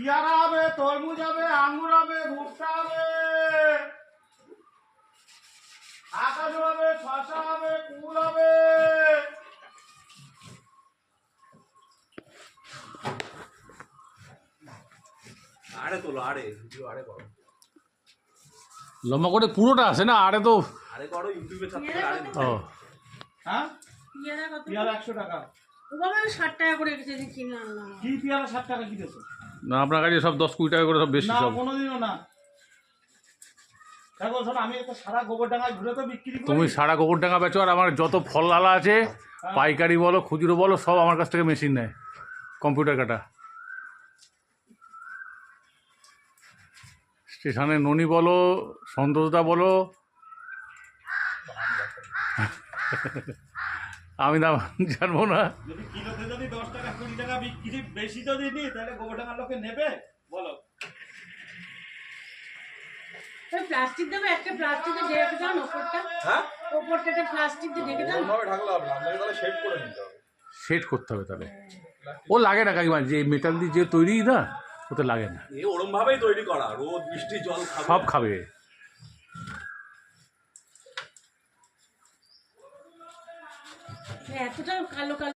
পেয়ারা হবে, তরমুজ হবে, আঙ্গুর হবে, ভুট্টা হবে, আকাশ হবে, শসা হবে, কুল হবে। আরে তোলো, আরে ভিডিও আরে করো, লম্বা করে পুরোটা আছে না, আরে তো আরে করো ইউটিউবে ছাড়তে আরে ও হ্যাঁ, পেয়ারা কত? পেয়ারা 100 টাকা। ও বাবা 60 টাকা করে রেখেছে যে কিনে আনলাম। কি পেয়ারা 60 টাকা কিনেছো? না, আপনার কাছে সব 10-20 টাকা করে সব বেশি না, সব। কোনোদিনও না। দেখো শোন, আমি একটা সারা গোবরডাঙ্গায় ঘুরে তো বিক্রি করি। তুমি সারা গোবরডাঙ্গা বেচো, আর আমার যত ফল আলা আছে পাইকারি বলো খুচরো বলো সব আমার কাছ থেকে মেশিন নেয়, কম্পিউটার কাটা। স্টেশনে ননি বলো, সন্তোষদা বলো, আমি দাম জানবো না। যদি কিলোতে যদি 10 টাকা 20 টাকা বিক্রি বেশি যদি নিই তাহলে গোবরডাঙ্গার লোকে নেবে বলো? ওই প্লাস্টিক দেবে, একটা প্লাস্টিকে ঢেকে দাও ওপরটা। হ্যাঁ ওপরটাতে প্লাস্টিক দিয়ে ঢেকে দাও। ওরভাবে ঢাকলে হবে না, আপনাকে তাহলে শেড করে নিতে হবে। সেট করতে হবে তাহলে। ও লাগে না কাকিমা, যে মেটাল দিয়ে যে তৈরি না ওতে লাগে না, এ ওরম ভাবেই তৈরি করা, রোদ বৃষ্টি জল খাবে সব খাবে। এতটা কালো কালো